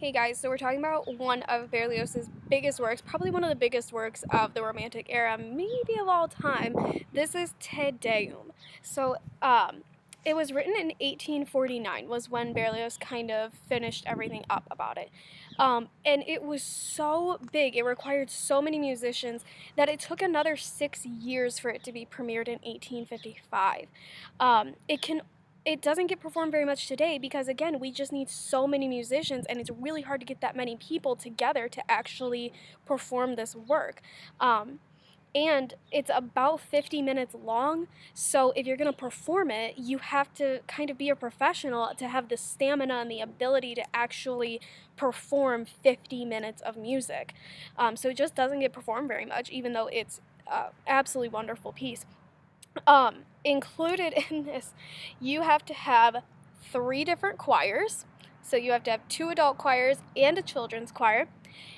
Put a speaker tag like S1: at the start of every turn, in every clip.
S1: Hey guys, so we're talking about one of Berlioz's biggest works, probably one of the biggest works of the Romantic era, maybe of all time. This is Te Deum. So, it was written in 1849, was when Berlioz kind of finished everything up about it. And it was so big, it required so many musicians that it took another 6 years for it to be premiered in 1855. It doesn't get performed very much today because, again, we just need so many musicians, and it's really hard to get that many people together to actually perform this work. And it's about 50 minutes long, so if you're going to perform it, you have to kind of be a professional to have the stamina and the ability to actually perform 50 minutes of music. So it just doesn't get performed very much, even though it's an absolutely wonderful piece. Included in this, you have to have 3 different choirs. So you have to have 2 adult choirs and a children's choir.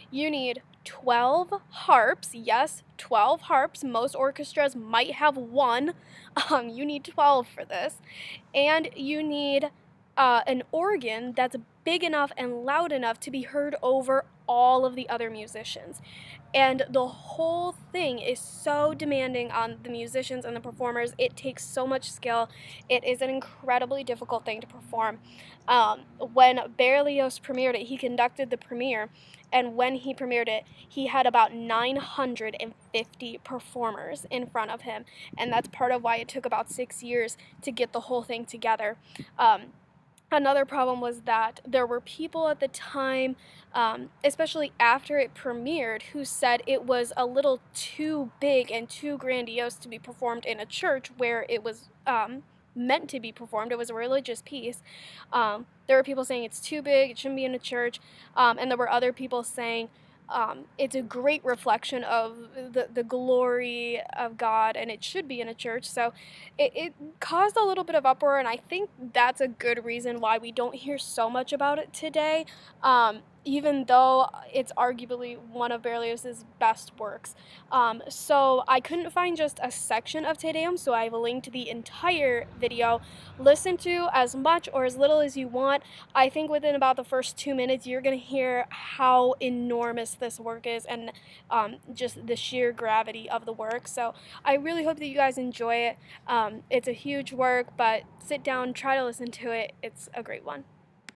S1: You need 12 harps. Yes, 12 harps. Most orchestras might have 1. You need 12 for this. And you need an organ that's big enough and loud enough to be heard over all of the other musicians. And the whole thing is so demanding on the musicians and the performers. It takes so much skill. It is an incredibly difficult thing to perform. When Berlioz premiered it, he conducted the premiere, and when he premiered it, he had about 950 performers in front of him, and that's part of why it took about 6 years to get the whole thing together. Another problem was that there were people at the time, especially after it premiered, who said it was a little too big and too grandiose to be performed in a church where it was meant to be performed. It was a religious piece. There were people saying it's too big, it shouldn't be in a church, and there were other people saying it's a great reflection of the glory of God, and it should be in a church. So it caused a little bit of uproar, and I think that's a good reason why we don't hear so much about it today, even though it's arguably one of Berlioz's best works. So I couldn't find just a section of Te Deum, so I've linked the entire video. Listen to as much or as little as you want. I think within about the first 2 minutes, you're going to hear how enormous this work is, and just the sheer gravity of the work. So I really hope that you guys enjoy it. It's a huge work, but sit down, try to listen to it. It's a great one.